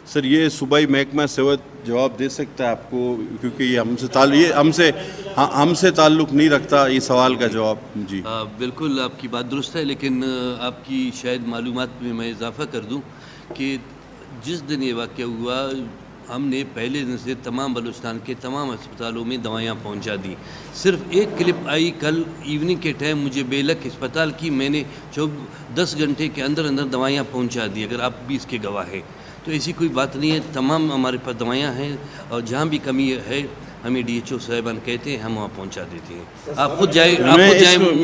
सर, ये सूबाई महकमा सेहत जवाब दे सकता है आपको, क्योंकि ये हमसे ताल्लुक़ नहीं रखता ये सवाल का जवाब। जी बिल्कुल, आपकी बात दुरुस्त है, लेकिन आपकी शायद मालूमात में मैं इजाफ़ा कर दूं कि जिस दिन ये वाक़या हुआ, हमने पहले दिन से तमाम बलूचिस्तान के तमाम अस्पतालों में दवाइयाँ पहुँचा दी। सिर्फ एक क्लिप आई कल इवनिंग के टाइम मुझे बेलक अस्पताल की, मैंने 10 घंटे के अंदर अंदर दवाइयाँ पहुँचा दी। अगर आप भी इसके गवाह हैं, तो ऐसी कोई बात नहीं है, तमाम हमारे पास दवाइयाँ हैं, और जहाँ भी कमी है हमें DHO साहिबान कहते हैं, हम वहाँ पहुँचा देते हैं। आप खुद जाए।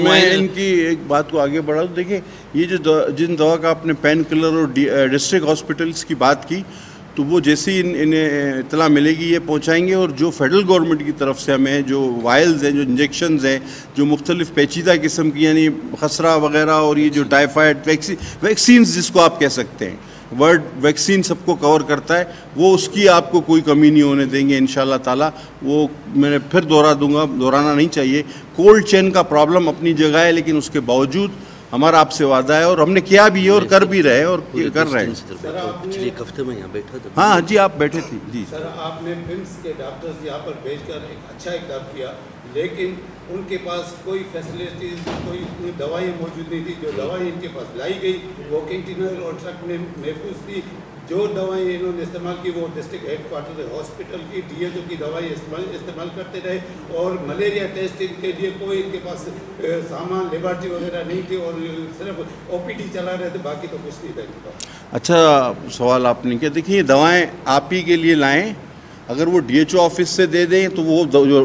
मैं इनकी एक बात को आगे बढ़ा दूँ। देखिए, ये जो जिन दवा का आपने पेन किलर और डिस्ट्रिक्ट हॉस्पिटल्स की बात की, तो वो जैसे ही इन्हें इतला मिलेगी ये पहुँचाएँगे, और जो फेडरल गवर्नमेंट की तरफ से हमें जो वायल्स हैं, जो इंजेक्शंस हैं, जो मुख्तलिफ पेचीदा किस्म की, यानी खसरा वगैरह, और ये जो टाइफाइड वैक्सीन्स जिसको आप कह सकते हैं, वर्ड वैक्सीन सबको कवर करता है, वो उसकी आपको कोई कमी नहीं होने देंगे इंशाल्लाह ताला। वो मैंने फिर दोहराना नहीं चाहिए। कोल्ड चेन का प्रॉब्लम अपनी जगह है, लेकिन उसके बावजूद हमारा आपसे वादा है, और हमने किया भी है और कर भी रहे हैं और कर रहे हैं। पिछले एक हफ्ते में यहाँ बैठा था। हाँ जी, आप बैठे थे जी। सर, आपने मिम्स के डॉक्टर्स यहाँ पर भेजकर एक अच्छा इक़दाम किया, लेकिन उनके पास कोई फैसिलिटीज़, कोई दवाई मौजूद नहीं थी। जो दवाई इनके पास लाई गई वो कंटेनर और ट्रक में महफूज थी। जो दवाएं इन्होंने इस्तेमाल की वो डिस्ट्रिक्ट हेडक्वार्टर हॉस्पिटल की DHO की दवाई इस्तेमाल करते रहे, और मलेरिया टेस्टिंग के लिए कोई इनके पास सामान लेबॉर्ट्री वगैरह नहीं थी, और सिर्फ OPD चला रहे थे, बाकी तो कुछ नहीं था। अच्छा सवाल आपने किया, देखिए दवाएं आप ही के लिए लाएं, अगर वो DHO ऑफिस से दे दें तो वो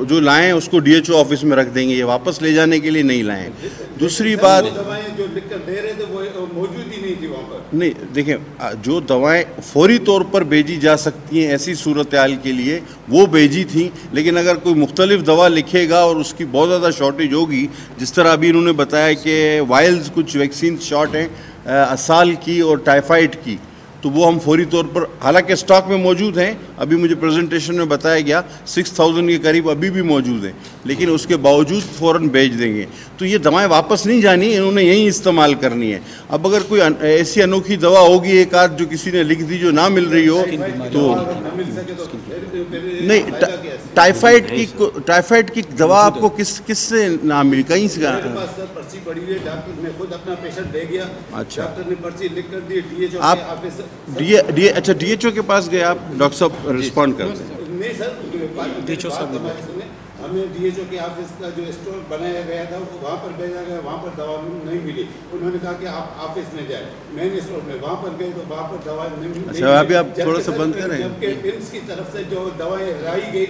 जो लाएं उसको DHO ऑफिस में रख देंगे, ये वापस ले जाने के लिए नहीं लाएं। दूसरी बात, दवाएं जो लिखकर दे रहे थे वो मौजूद ही नहीं थी वहाँ पर। नहीं देखिए, जो दवाएं फौरी तौर पर भेजी जा सकती हैं ऐसी सूरत हाल के लिए वो भेजी थी, लेकिन अगर कोई मुख्तलिफ दवा लिखेगा और उसकी बहुत ज़्यादा शॉर्टेज होगी, जिस तरह अभी इन्होंने बताया कि वायल्स कुछ वैक्सीन शॉर्ट हैं असाल की और टाइफाइड की, तो वो हम फौरी तौर पर, हालांकि स्टॉक में मौजूद हैं, अभी मुझे प्रेजेंटेशन में बताया गया 6000 के करीब अभी भी मौजूद हैं, लेकिन उसके बावजूद फ़ौरन भेज देंगे। तो ये दवाएं वापस नहीं जानी, इन्होंने यहीं इस्तेमाल करनी है। अब अगर कोई ऐसी अनोखी दवा होगी एक आध जो किसी ने लिख दी जो ना मिल रही हो तो नहीं, टाइफाइड की दवा आपको किससे ना मिली, कहीं से? पर्ची पड़ी हुई है, डॉक्टर ने खुद अपना पेशेंट ले गया। अच्छा, डॉक्टर ने पर्ची लिख कर दी, DHO आप के ऑफिस अच्छा DHO के पास गए आप? डॉक्टर साहब रिस्पॉन्ड करते हैं। नहीं सर, DHO साहब हमें DHO के ऑफिस का जो स्टोर बनाया गया था वहाँ पर भेजा गया, वहाँ पर दवा नहीं मिली। उन्होंने कहा कि आप ऑफिस में जाए, मेन स्टोर में, वहाँ पर गए तो वहाँ पर दवा नहीं मिली। अच्छा, अभी आप थोड़ा सा बंद करें। जबकि PIMS की तरफ से जो दवाएं लाई गई,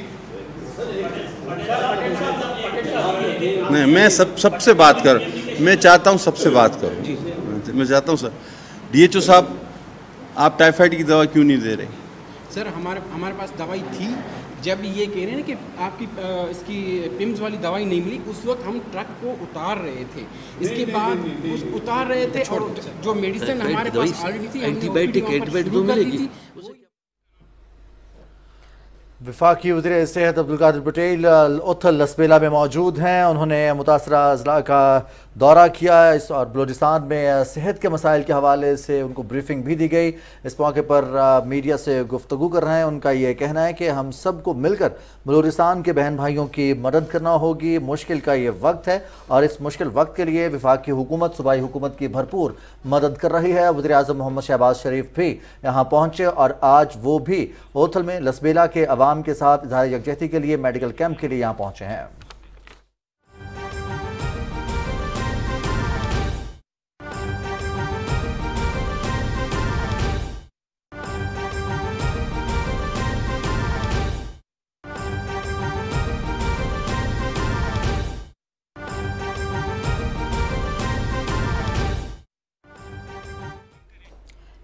नहीं मैं सबसे बात कर, मैं चाहता हूँ सबसे बात करूँ, मैं चाहता हूँ सर, DHO साहब आप टाइफाइड की दवा क्यों नहीं दे रहे? सर हमारे पास दवाई थी, जब ये कह रहे हैं ना कि आपकी इसकी PIMS वाली दवाई नहीं मिली, उस वक्त हम ट्रक को उतार रहे थे, इसके बाद उतार रहे थे, और जो मेडिसिन हमारे पास ऑलरेडी थी, एंटीबायोटिक मिलेगी। वफाकी वज़ीर सेहत अब्दुल कादिर पटेल उथल लसबेला में मौजूद हैं। उन्होंने मुतासरा अजला का दौरा किया और बलूचिस्तान में सेहत के मसाइल के हवाले से उनको ब्रीफिंग भी दी गई। इस मौके पर मीडिया से गुफ्तगू कर रहे हैं। उनका ये कहना है कि हम सबको मिलकर बलूचिस्तान के बहन भाइयों की मदद करना होगी। मुश्किल का ये वक्त है और इस मुश्किल वक्त के लिए वफाकी हुकूमत सूबाई हुकूमत की भरपूर मदद कर रही है। वज़ीर आज़म मोहम्मद शहबाज शरीफ भी यहाँ पहुँचे और आज वो भी ओथल में लसबेला के अवाम के साथ इज़हार यकजहती के लिए मेडिकल कैंप के लिए यहाँ पहुँचे हैं।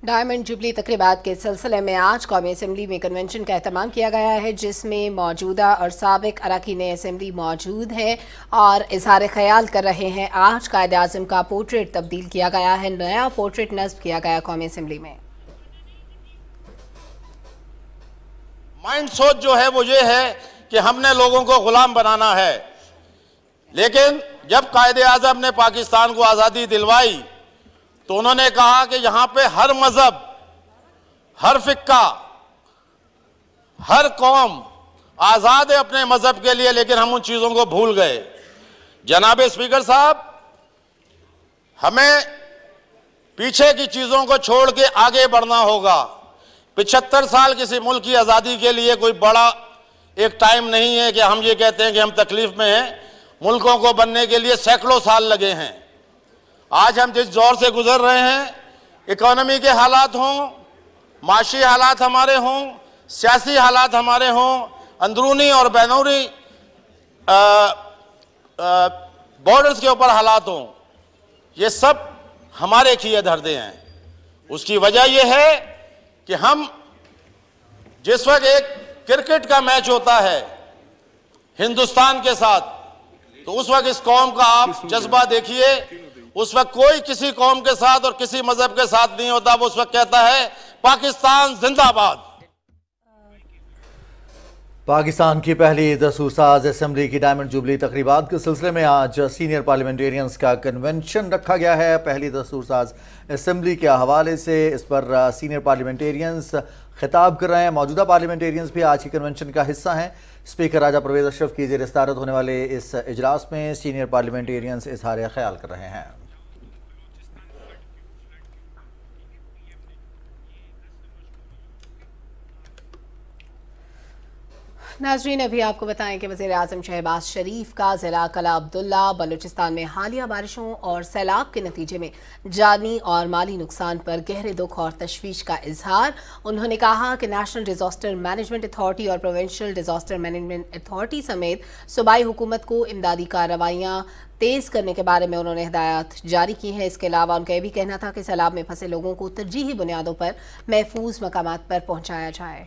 डायमंड जुबली तकरीबात के सिलसिले में आज कौमी असम्बली में कन्वेंशन का एहतमाम किया गया है, जिसमें मौजूदा और साबिक अरकान असम्बली मौजूद हैं और इजहार ख्याल कर रहे हैं। आज कायद आज़म का पोर्ट्रेट तब्दील किया गया है, नया पोर्ट्रेट नस्ब किया गया कौमी असम्बली में। माइंड सोच जो है वो ये है कि हमने लोगों को गुलाम बनाना है, लेकिन जब कायद आज़म ने पाकिस्तान को आज़ादी दिलवाई तो उन्होंने कहा कि यहां पे हर मजहब, हर फिक्का, हर कौम आजाद है अपने मजहब के लिए, लेकिन हम उन चीजों को भूल गए। जनाब स्पीकर साहब, हमें पीछे की चीजों को छोड़ के आगे बढ़ना होगा। 75 साल किसी मुल्क की आजादी के लिए कोई बड़ा एक टाइम नहीं है कि हम ये कहते हैं कि हम तकलीफ में हैं। मुल्कों को बनने के लिए सैकड़ों साल लगे हैं। आज हम जिस दौर से गुजर रहे हैं, इकोनॉमी के हालात हों, माशी हालात हमारे हों, सियासी हालात हमारे हों, अंदरूनी और बैरूनी बॉर्डर्स के ऊपर हालात हों, ये सब हमारे किए धरते हैं। उसकी वजह यह है कि हम जिस वक्त एक क्रिकेट का मैच होता है हिंदुस्तान के साथ, तो उस वक्त इस कौम का आप जज्बा देखिए। उस वक्त कोई किसी कौम के साथ और किसी मजहब के साथ नहीं होता। वो उस वक्त कहता है पाकिस्तान जिंदाबाद। पाकिस्तान की पहली दस्तूरसाज असेंबली की डायमंड जुबली तकरीबात के सिलसिले में आज सीनियर पार्लियामेंटेरियंस का कन्वेंशन रखा गया है। पहली दस्तूरसाज असेंबली के हवाले से इस पर सीनियर पार्लियामेंटेरियंस खिताब कर रहे हैं। मौजूदा पार्लियामेंटेरियंस भी आज के कन्वेंशन का हिस्सा हैं। स्पीकर राजा परवेज अशरफ की ज़ेर सदारत होने वाले इस इजलास में सीनियर पार्लियामेंटेरियंस इजहार ख्याल कर रहे हैं। नाजरीन, अभी आपको बताएं कि वज़ीर आज़म शहबाज शरीफ का ज़िला कला अब्दुल्ला बलूचिस्तान में हालिया बारिशों और सैलाब के नतीजे में जानी और माली नुकसान पर गहरे दुख और तशवीश का इजहार। उन्होंने कहा कि नेशनल डिजास्टर मैनेजमेंट अथॉरिटी और प्रोविंशियल डिजास्टर मैनेजमेंट अथॉरिटी समेत सूबाई हुकूमत को इमदादी कार्रवाइयाँ तेज करने के बारे में उन्होंने हिदायत जारी की हैं। इसके अलावा उनका यह भी कहना था कि सैलाब में फंसे लोगों को तरजीही बुनियादों पर महफूज मकामात पर पहुँचाया जाए।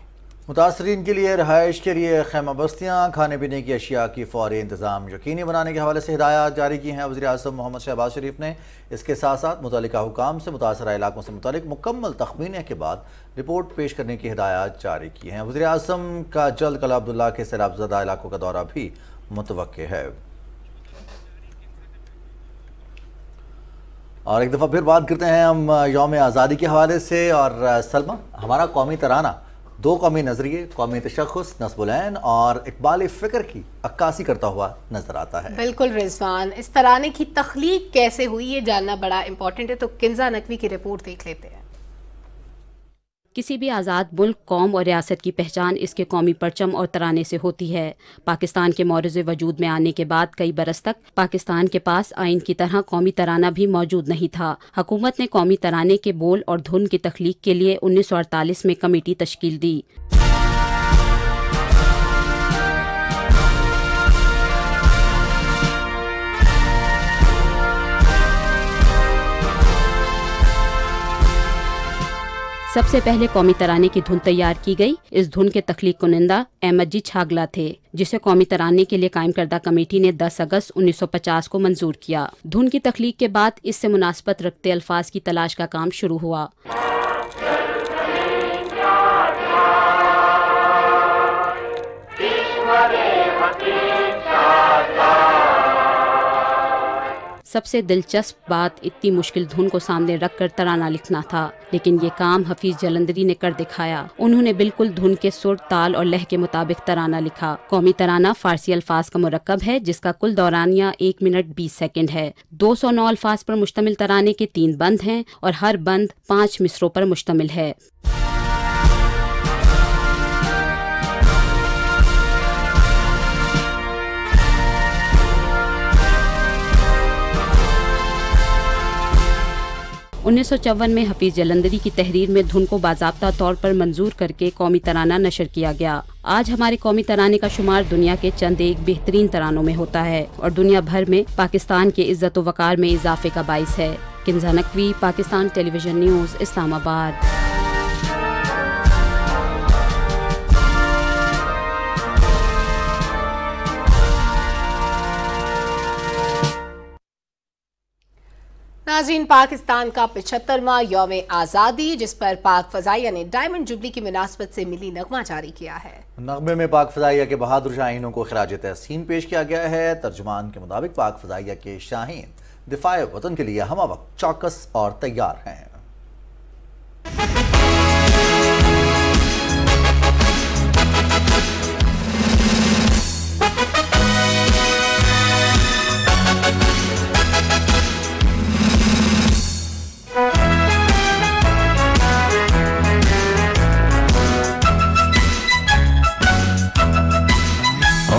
मुतासरीन के लिए रहाइश के लिए खैमा बस्तियाँ, खाने पीने की अशिया की फौरी इंतजाम यकीनी बनाने के हवाले से हिदायत जारी की हैं वज़ीर आज़म मोहम्मद शहबाज शरीफ ने। इसके साथ साथ मुतल्लिका हुकाम से मुतासरा इलाकों से मुतालिक मुकम्मल तखमीने के बाद रिपोर्ट पेश करने की हिदायत जारी की हैं। वज़ीर आज़म का जल्द कला अब्दुल्ला के सैलाबज़दा इलाकों का दौरा भी मुतवक्के है। और एक दफ़ा फिर बात करते हैं हम यौम आज़ादी के हवाले से। और सलमा, हमारा कौमी तराना दो कौमी नजरिए, कौमी तशख़्ख़ुस, नस्बुल-ऐन और इक़बाल फ़िक्र की अक्कासी करता हुआ नजर आता है। बिल्कुल रिजवान, इस तराने की तख्लीक कैसे हुई ये जानना बड़ा इंपॉर्टेंट है, तो किंजा नकवी की रिपोर्ट देख लेते हैं। किसी भी आज़ाद मुल्क, कौम और रियासत की पहचान इसके कौमी परचम और तराने से होती है। पाकिस्तान के मौरज़े वजूद में आने के बाद कई बरस तक पाकिस्तान के पास आइन की तरह कौमी तराना भी मौजूद नहीं था। हुकूमत ने कौमी तराने के बोल और धुन की तख्लीक के लिए 1948 में कमेटी तश्कील दी। सबसे पहले कौमी तराने की धुन तैयार की गई। इस धुन के तख्लीक कुनिंदा अहमद जी छागला थे, जिसे कौमी तराने के लिए कायम करदा कमेटी ने 10 अगस्त 1950 को मंजूर किया। धुन की तख्लीक के बाद इससे मुनासबत रखते अल्फाज की तलाश का काम शुरू हुआ। सबसे दिलचस्प बात इतनी मुश्किल धुन को सामने रखकर तराना लिखना था, लेकिन ये काम हफीज जलंधरी ने कर दिखाया। उन्होंने बिल्कुल धुन के सुर, ताल और लह के मुताबिक तराना लिखा। कौमी तराना फारसी अल्फाज का मुरक्कब है, जिसका कुल दौरानिया 1 मिनट 20 सेकंड है। 209 अल्फाज पर मुश्तमिल तराने के 3 बंद हैं और हर बंद 5 मिसरों पर मुश्तमिल है। उन्नीस 1954 में हफीज जलंधरी की तहरीर में धुन को बाज़ाब्ता तौर पर मंजूर करके कौमी तराना नशर किया गया। आज हमारे कौमी तराने का शुमार दुनिया के चंद एक बेहतरीन तरानों में होता है और दुनिया भर में पाकिस्तान के इज्जत व वक़ार में इजाफे का बाइस है। Kinza Naqvi, Pakistan television news, Islamabad. नाज़रीन, पाकिस्तान का 75वां यौम आज़ादी, जिस पर पाक फ़ज़ाइया ने डायमंड जुबली की मुनासबत से मिली नगमा जारी किया है। नगमे में पाक फ़ज़ाइया के बहादुर शाहीनों को खिराज तहसीन पेश किया गया है। तर्जुमान के मुताबिक पाक फ़ज़ाइया के शाहीन दिफाए वतन के लिए हम वक्त चौकस और तैयार हैं।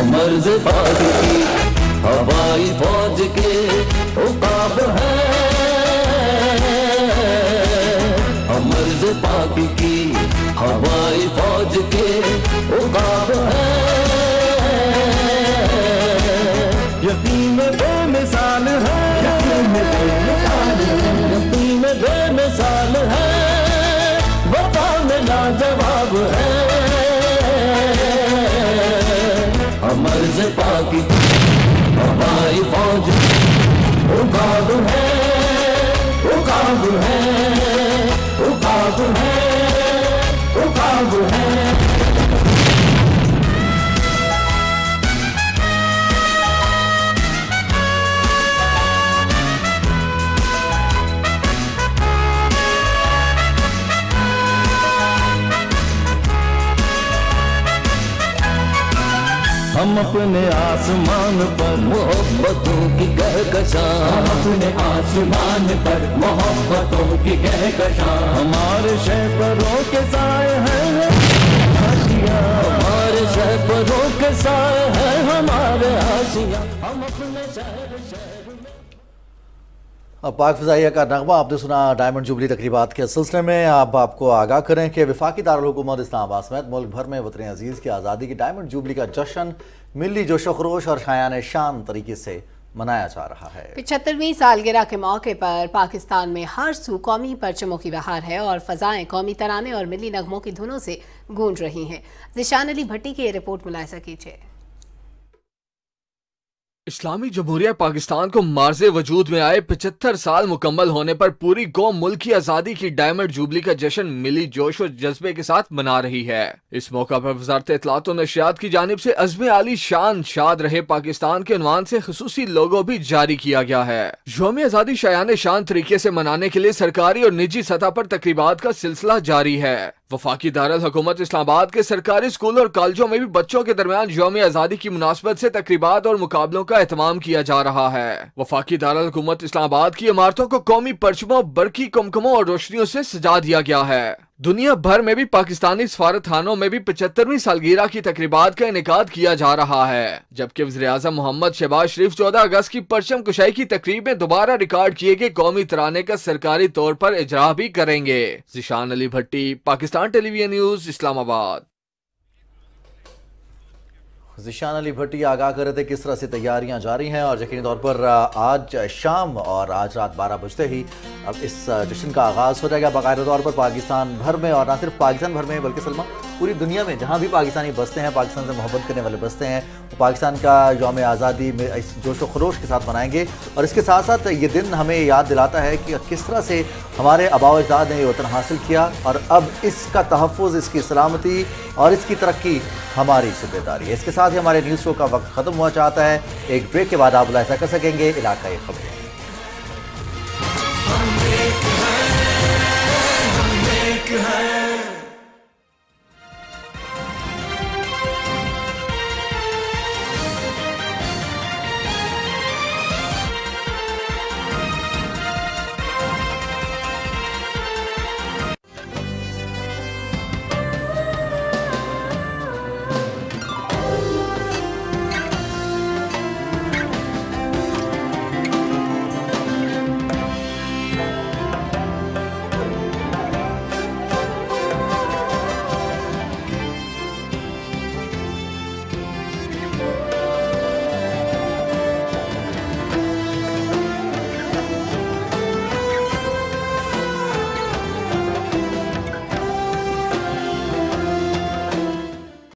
मर्ज़ पाक की हवाई फौज के उकाब है, मर्ज़ पाक की हवाई फौज के उकाब है। यकीन बेमिसाल है, यकीन बेमिसाल है, वफा में लाजवाब है। मर्ज़ पाक की हवाई फौज उकाब है, उकाब है, उकाब है, उकाब है। हम अपने आसमान पर मोहब्बतों की कहकशां, हम अपने आसमान पर मोहब्बतों की कहकशां, हमारे शहपरों के साए हैं हाशिया, हमारे शहपरों के साए हैं हमारे हाशिया, हम अपने शहर अब पाक फ़िज़ाइया का नगमा आपने सुना। डायमंड जुबली तकरीबात के सिलसिले में अब आपको आगाह करें कि वफाकी दारुल हुकूमत इस्लामाबाद समेत मुल्क भर में वतन अजीज़ की आज़ादी की डायमंड जुबली का जश्न मिली जोशो खरोश और शायान शान तरीके से मनाया जा रहा है। 75वीं सालगिरह के मौके पर पाकिस्तान में हर सू कौमी परचमों की बहार है और फ़ज़ाएं कौमी तराने और मिली नगमों की धुनों से गूंज रही हैं। ज़िशान अली भट्टी की ये रिपोर्ट मुलाहिज़ा कीजिए। इस्लामी जमहूरिया पाकिस्तान को मार्ज़े वजूद में आए 75 साल मुकम्मल होने पर पूरी कौम मुल्क की आज़ादी की डायमंड जुबली का जश्न मिली जोश और जज्बे के साथ मना रही है। इस मौका पर वज़ारत इत्तलात व नशरियात की जानिब से अज़्म आली शान शाद रहे पाकिस्तान के उन्वान से खुसूसी लोगो भी जारी किया गया है। यौम आज़ादी शायान शान तरीके से मनाने के लिए सरकारी और निजी सतह पर तकरीबात का सिलसिला जारी है। वफाकी दारुल हुकूमत इस्लामाबाद के सरकारी स्कूल और कॉलेजों में भी बच्चों के दरमियान यौम आज़ादी की मुनासबत से तकरीबात और मुकाबलों का एहतमाम किया जा रहा है। वफाकी दारुल हुकूमत इस्लामाबाद की इमारतों को कौमी परचमों, बरकी कुमकुमों और रोशनियों से सजा दिया गया है। दुनिया भर में भी पाकिस्तानी सफारतखानों में भी 75वीं सालगिरह की तकरीबात का इनेकाद किया जा रहा है, जबकि वज़ीर-ए-आज़म मोहम्मद शहबाज शरीफ 14 अगस्त की परचम कुशाई की तकरीब में दोबारा रिकॉर्ड किए गए कौमी तराने का सरकारी तौर पर इजरा भी करेंगे। ज़िशान अली भट्टी, पाकिस्तान टेलीविजन न्यूज़, इस्लामाबाद। ज़िशान अली भट्टी आगाह कर रहे थे किस तरह से तैयारियां जारी हैं और यकीनी तौर पर आज शाम और आज रात 12 बजते ही अब इस जश्न का आगाज़ हो जाएगा बाकायदा तौर पर पाकिस्तान भर में, और ना सिर्फ पाकिस्तान भर में बल्कि सलमा पूरी दुनिया में जहां भी पाकिस्तानी बसते हैं, पाकिस्तान से मोहब्बत करने वाले बसते हैं, वो पाकिस्तान का यौम आज़ादी में इस जोश व खरोश के साथ मनाएंगे। और इसके साथ साथ ये दिन हमें याद दिलाता है कि किस तरह से हमारे आबा अजदाद ने ये वतन हासिल किया और अब इसका तहफ़्फ़ुज़, इसकी सलामती और इसकी तरक्की हमारी ज़िम्मेदारी है। इसके साथ ही हमारे न्यूज़ शो का वक्त ख़त्म हुआ चाहता है। एक ब्रेक के बाद आप मुलाहिज़ा कर सकेंगे इलाकाई खबरें।